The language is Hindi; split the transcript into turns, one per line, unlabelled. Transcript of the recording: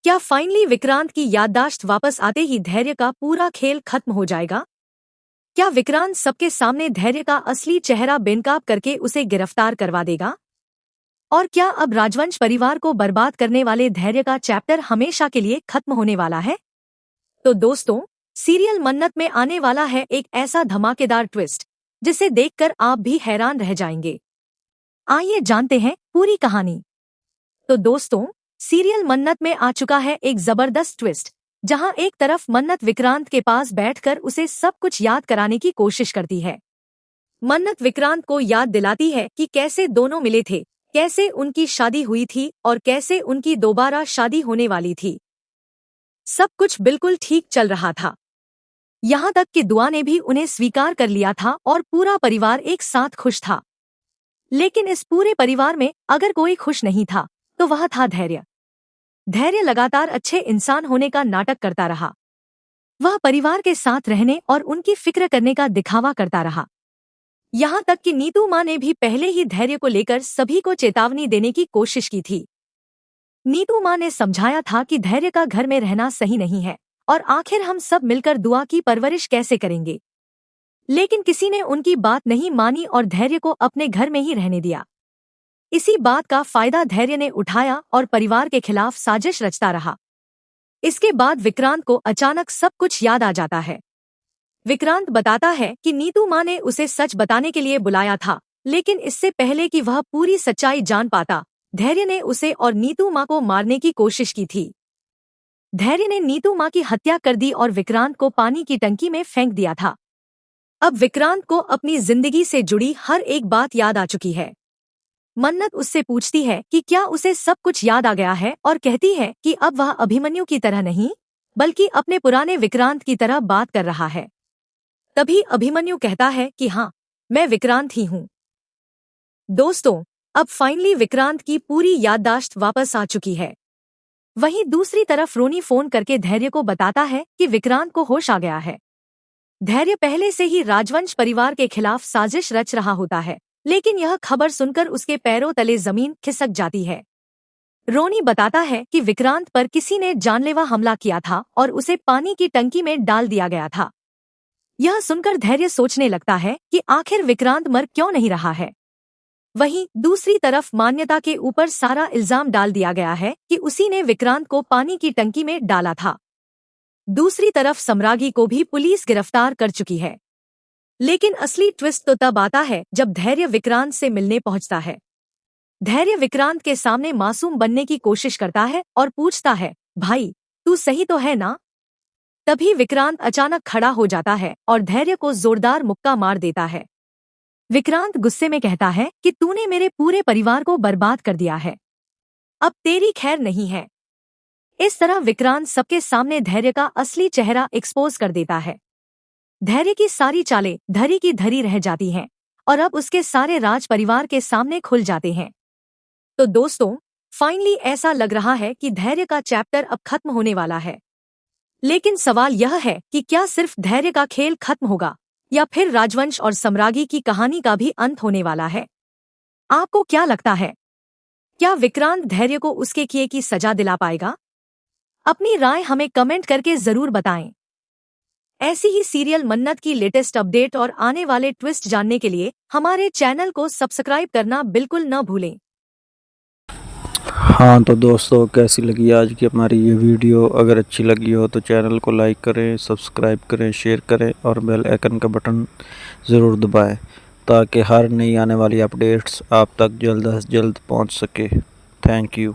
क्या फाइनली विक्रांत की याददाश्त वापस आते ही धैर्य का पूरा खेल खत्म हो जाएगा? क्या विक्रांत सबके सामने धैर्य का असली चेहरा बेनकाब करके उसे गिरफ्तार करवा देगा? और क्या अब राजवंश परिवार को बर्बाद करने वाले धैर्य का चैप्टर हमेशा के लिए खत्म होने वाला है? तो दोस्तों, सीरियल मन्नत में आने वाला है एक ऐसा धमाकेदार ट्विस्ट जिसे देखकर आप भी हैरान रह जाएंगे। आइए जानते हैं पूरी कहानी। तो दोस्तों, सीरियल मन्नत में आ चुका है एक जबरदस्त ट्विस्ट, जहां एक तरफ मन्नत विक्रांत के पास बैठकर उसे सब कुछ याद कराने की कोशिश करती है। मन्नत विक्रांत को याद दिलाती है कि कैसे दोनों मिले थे, कैसे उनकी शादी हुई थी और कैसे उनकी दोबारा शादी होने वाली थी। सब कुछ बिल्कुल ठीक चल रहा था, यहाँ तक कि दुआ ने भी उन्हें स्वीकार कर लिया था और पूरा परिवार एक साथ खुश था। लेकिन इस पूरे परिवार में अगर कोई खुश नहीं था तो वह था धैर्य। धैर्य लगातार अच्छे इंसान होने का नाटक करता रहा। वह परिवार के साथ रहने और उनकी फिक्र करने का दिखावा करता रहा। यहाँ तक कि नीतू माँ ने भी पहले ही धैर्य को लेकर सभी को चेतावनी देने की कोशिश की थी। नीतू माँ ने समझाया था कि धैर्य का घर में रहना सही नहीं है और आखिर हम सब मिलकर दुआ की परवरिश कैसे करेंगे। लेकिन किसी ने उनकी बात नहीं मानी और धैर्य को अपने घर में ही रहने दिया। इसी बात का फायदा धैर्य ने उठाया और परिवार के खिलाफ साजिश रचता रहा। इसके बाद विक्रांत को अचानक सब कुछ याद आ जाता है। विक्रांत बताता है कि नीतू माँ ने उसे सच बताने के लिए बुलाया था, लेकिन इससे पहले कि वह पूरी सच्चाई जान पाता, धैर्य ने उसे और नीतू माँ को मारने की कोशिश की थी। धैर्य ने नीतू माँ की हत्या कर दी और विक्रांत को पानी की टंकी में फेंक दिया था। अब विक्रांत को अपनी जिंदगी से जुड़ी हर एक बात याद आ चुकी है। मन्नत उससे पूछती है कि क्या उसे सब कुछ याद आ गया है और कहती है कि अब वह अभिमन्यु की तरह नहीं, बल्कि अपने पुराने विक्रांत की तरह बात कर रहा है। तभी अभिमन्यु कहता है कि हाँ, मैं विक्रांत ही हूँ। दोस्तों, अब फाइनली विक्रांत की पूरी याददाश्त वापस आ चुकी है। वहीं दूसरी तरफ रोनी फोन करके धैर्य को बताता है कि विक्रांत को होश आ गया है। धैर्य पहले से ही राजवंश परिवार के खिलाफ साजिश रच रहा होता है, लेकिन यह खबर सुनकर उसके पैरों तले जमीन खिसक जाती है। रोनी बताता है कि विक्रांत पर किसी ने जानलेवा हमला किया था और उसे पानी की टंकी में डाल दिया गया था। यह सुनकर धैर्य सोचने लगता है कि आखिर विक्रांत मर क्यों नहीं रहा है। वहीं दूसरी तरफ मान्यता के ऊपर सारा इल्जाम डाल दिया गया है कि उसी ने विक्रांत को पानी की टंकी में डाला था। दूसरी तरफ सम्रागी को भी पुलिस गिरफ्तार कर चुकी है। लेकिन असली ट्विस्ट तो तब आता है जब धैर्य विक्रांत से मिलने पहुंचता है। धैर्य विक्रांत के सामने मासूम बनने की कोशिश करता है और पूछता है, भाई तू सही तो है ना? तभी विक्रांत अचानक खड़ा हो जाता है और धैर्य को जोरदार मुक्का मार देता है। विक्रांत गुस्से में कहता है कि तूने मेरे पूरे परिवार को बर्बाद कर दिया है, अब तेरी खैर नहीं है। इस तरह विक्रांत सबके सामने धैर्य का असली चेहरा एक्सपोज कर देता है। धैर्य की सारी चालें धरी की धरी रह जाती हैं और अब उसके सारे राज परिवार के सामने खुल जाते हैं। तो दोस्तों, फाइनली ऐसा लग रहा है कि धैर्य का चैप्टर अब खत्म होने वाला है। लेकिन सवाल यह है कि क्या सिर्फ धैर्य का खेल खत्म होगा या फिर राजवंश और सम्रागी की कहानी का भी अंत होने वाला है? आपको क्या लगता है? क्या विक्रांत धैर्य को उसके किए की सजा दिला पाएगा? अपनी राय हमें कमेंट करके जरूर बताएं। ऐसी ही सीरियल मन्नत की लेटेस्ट अपडेट और आने वाले ट्विस्ट जानने के लिए हमारे चैनल को सब्सक्राइब करना बिल्कुल न भूलें।
हाँ तो दोस्तों, कैसी लगी आज की हमारी ये वीडियो? अगर अच्छी लगी हो तो चैनल को लाइक करें, सब्सक्राइब करें, शेयर करें और बेल आइकन का बटन ज़रूर दबाएं ताकि हर नई आने वाली अपडेट्स आप तक जल्द से जल्द पहुंच सके। Thank you.